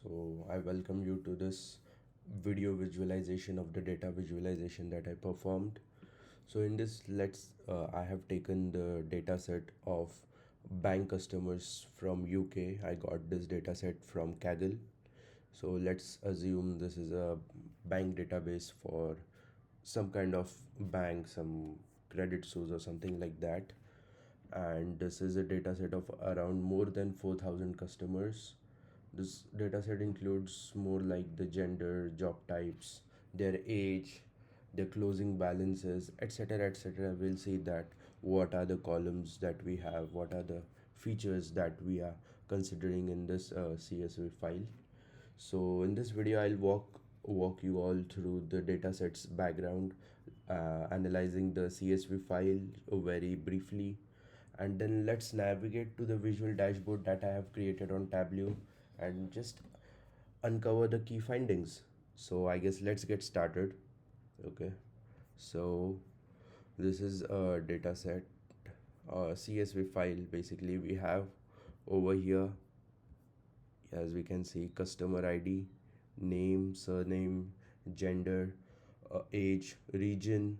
So I welcome you to this video visualization of the data visualization that I performed. So in this, I have taken the data set of bank customers from UK. I got this data set from Kaggle. So let's assume this is a bank database for some kind of bank, some credit source or something like that. And this is a data set of around more than 4,000 customers. This dataset includes more like the gender, job types, their age, their closing balances, etc. etc. We'll see that what are the columns that we have, what are the features that we are considering in this CSV file. So in this video, I'll walk you all through the dataset's background, analyzing the CSV file very briefly, and then let's navigate to the visual dashboard that I have created on Tableau and just uncover the key findings. So I guess let's get started. Okay, so this is a data set, a CSV file. Basically we have over here, as we can see, customer ID, name, surname, gender, age, region,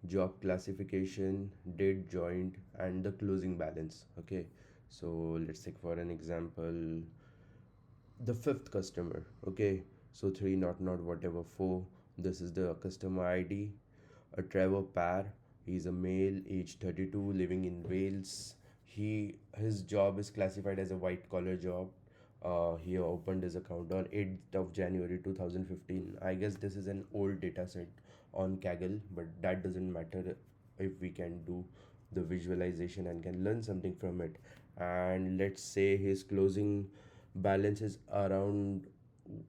job classification, date joined, and the closing balance. Okay, so let's take for an example the fifth customer. Okay, so three not whatever four. This is the customer ID. A Trevor Parr. He's a male, age 32, living in Wales. His job is classified as a white collar job. He opened his account on 8th of January 2015. I guess this is an old data set on Kaggle, but that doesn't matter if we can do the visualization and can learn something from it. And let's say his closing balance is around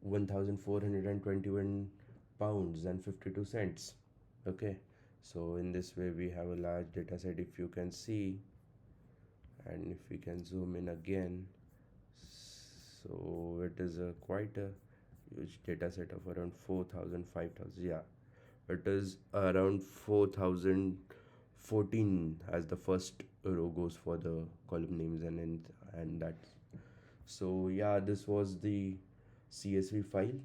1421 pounds and 52 cents. Okay, so in this way we have a large data set, if you can see, and if we can zoom in again, so it is a quite a huge data set of around 4,000, 5,000. Yeah, it is around 4,014 as the first row goes for the column names, and that. So yeah, this was the CSV file.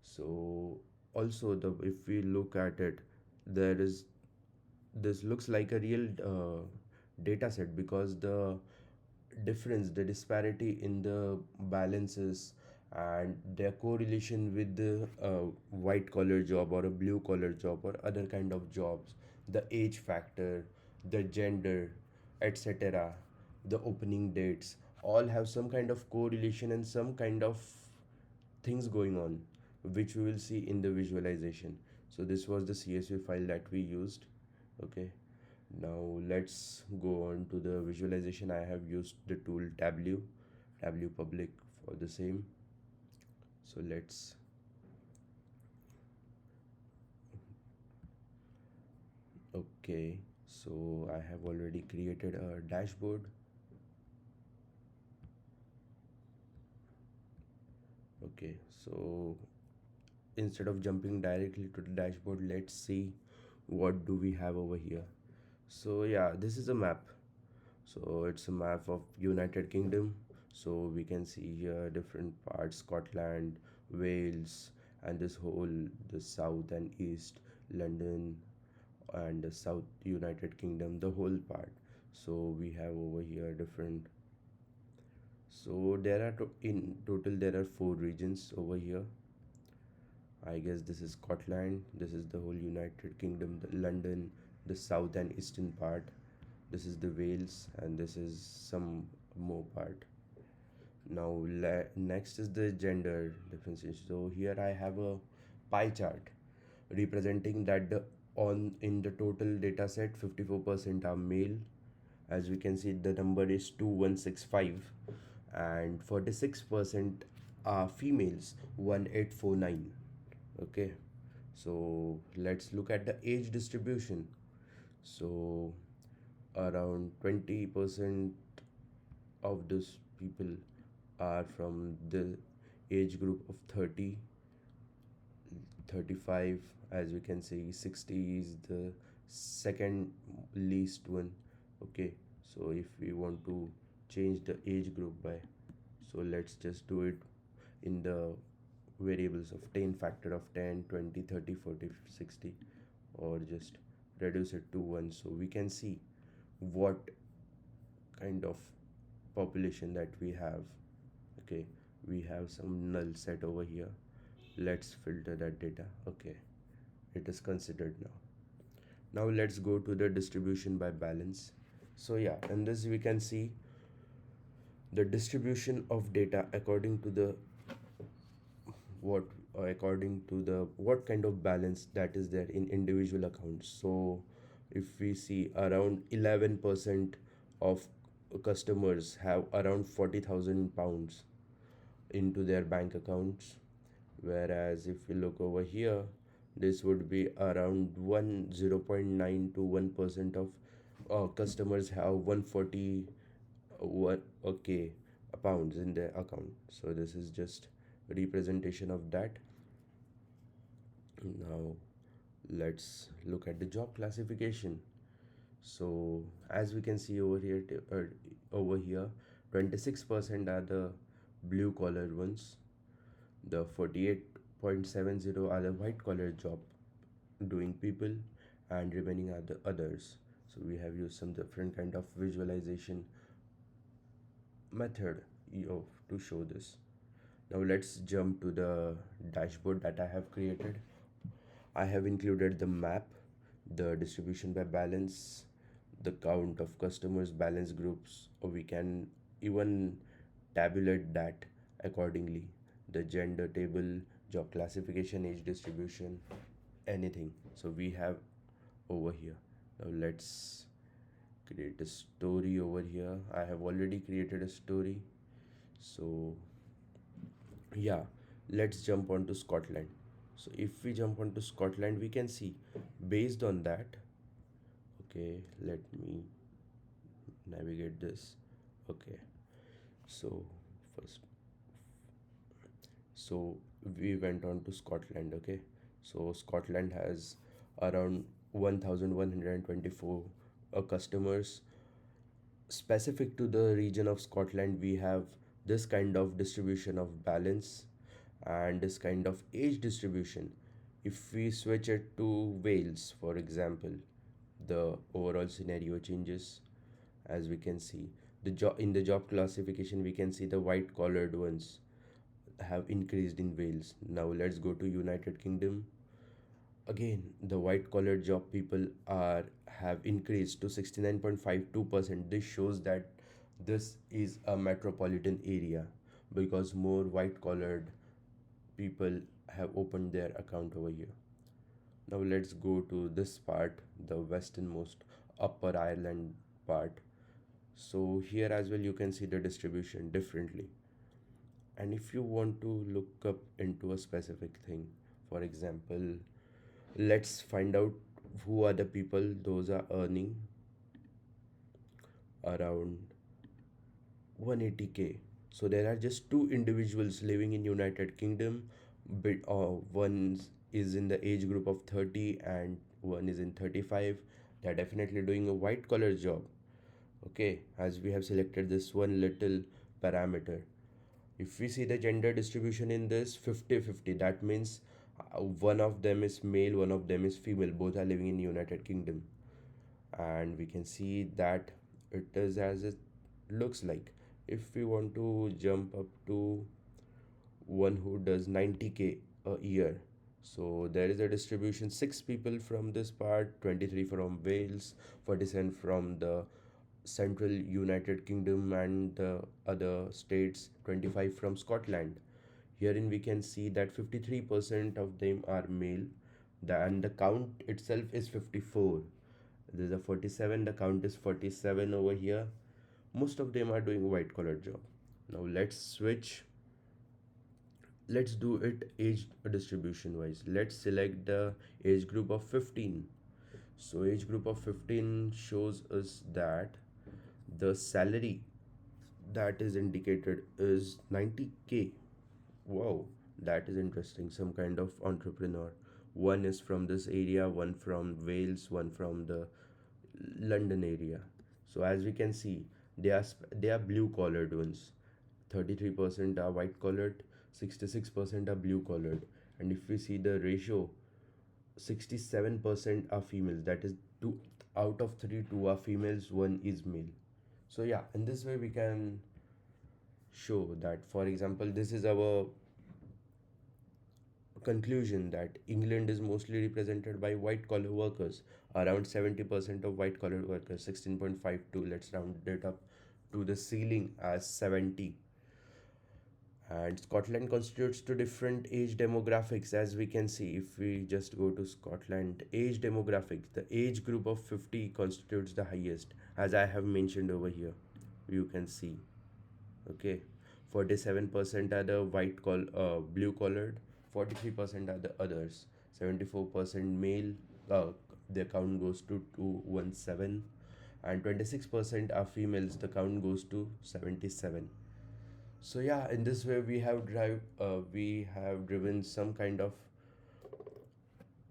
So also, the if we look at it, there is this looks like a real data set, because the disparity in the balances and their correlation with the white collar job or a blue collar job or other kind of jobs, the age factor, the gender, etc., the opening dates, all have some kind of correlation and some kind of things going on, which we will see in the visualization. So this was the CSV file that we used. Okay, now let's go on to the visualization. I have used the tool Tableau Public for the same. So let's okay, so I have already created a dashboard. Okay, so instead of jumping directly to the dashboard, let's see what do we have over here. So yeah, this is a map. So it's a map of United Kingdom. So we can see here different parts: Scotland, Wales, and this whole the south and east, London, and the south United Kingdom, the whole part. So we have over here different. So there are in total there are four regions over here. I guess this is Scotland, this is the whole United Kingdom, the London, the south and eastern part. This is the Wales, and this is some more part. Now next is the gender differentiation. So here I have a pie chart representing that the on in the total data set 54% are male. As we can see, the number is 2165, and 46% are females, 1849. Okay, so let's look at the age distribution. So around 20% of those people are from the age group of 30, 35. As we can see, 60 is the second least one. Okay, so if we want to change the age group by, so let's just do it in the variables of 10 factor of 10, 20, 30, 40, 60, or just reduce it to 1, so we can see what kind of population that we have. Okay, we have some null set over here. Let's filter that data. Okay, it is considered now. Now let's go to the distribution by balance. So yeah, in this we can see the distribution of data according to the what according to the what kind of balance that is there in individual accounts. So if we see around 11% of customers have around 40,000 pounds into their bank accounts, whereas if you look over here, this would be around 0.9 to 1% of customers have 140 one okay pounds in their account. So this is just representation of that. Now let's look at the job classification. So as we can see over here 26% are the blue collar ones, the 48.70 are the white collar job doing people, and remaining are the others. So we have used some different kind of visualization method to show this. Now let's jump to the dashboard that I have created. I have included the map, the distribution by balance, the count of customers, balance groups, or we can even tabulate that accordingly. The gender table, job classification, age distribution, anything. So we have over here. Now let's create a story over here. I have already created a story. So yeah, let's jump onto Scotland. So if we jump onto Scotland, we can see based on that. Okay, let me navigate this. Okay, so first, so we went on to Scotland. Okay, so Scotland has around 1124 customers. Specific to the region of Scotland, we have this kind of distribution of balance and this kind of age distribution. If we switch it to Wales, for example, the overall scenario changes. As we can see, the job in the job classification, we can see the white collared ones have increased in Wales. Now let's go to United Kingdom. Again, the white collar job people are have increased to 69.52%. This shows that this is a metropolitan area because more white collared people have opened their account over here. Now let's go to this part, the westernmost upper Ireland part. So here as well you can see the distribution differently. And if you want to look up into a specific thing, for example, let's find out who are the people those are earning around 180k. So there are just two individuals living in United Kingdom. One is in the age group of 30 and one is in 35. They are definitely doing a white collar job. Okay, as we have selected this one little parameter. If we see the gender distribution in this 50-50, that means one of them is male, one of them is female. Both are living in United Kingdom, and we can see that it is as it looks like. If we want to jump up to one who does 90k a year, so there is a distribution: 6 people from this part, 23 from Wales, 47 from the central United Kingdom and the other states, 25 from Scotland. Herein we can see that 53% of them are male, and the count itself is 54. There's a 47, the count is 47 over here. Most of them are doing white collar job. Now let's switch. Let's do it age distribution wise. Let's select the age group of 15. So age group of 15 shows us that the salary that is indicated is 90k. Wow, that is interesting. Some kind of entrepreneur. One is from this area, one from Wales, one from the London area. So as we can see, they are blue collared ones. 33% are white collared. 66% are blue collared. And if we see the ratio, 67% are females. That is, two out of three, two are females, one is male. So yeah, in this way we can show that, for example, this is our conclusion that England is mostly represented by white collar workers, around 70% of white collar workers, 16.52. Let's round it up to the ceiling as 70. And Scotland constitutes two different age demographics, as we can see. If we just go to Scotland age demographic, the age group of 50 constitutes the highest, as I have mentioned over here. You can see, okay, 47% are the blue collared, 43% are the others, 74% male, the count goes to 217, and 26% are females, the count goes to 77. So yeah, in this way we have driven some kind of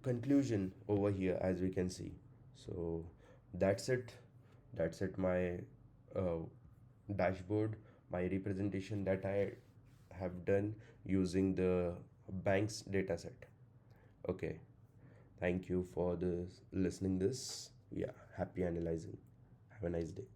conclusion over here, as we can see. So that's it. That's it. My uh, dashboard, my representation that I have done using the bank's dataset. Okay. Thank you for this listening this. Yeah. Happy analyzing. Have a nice day.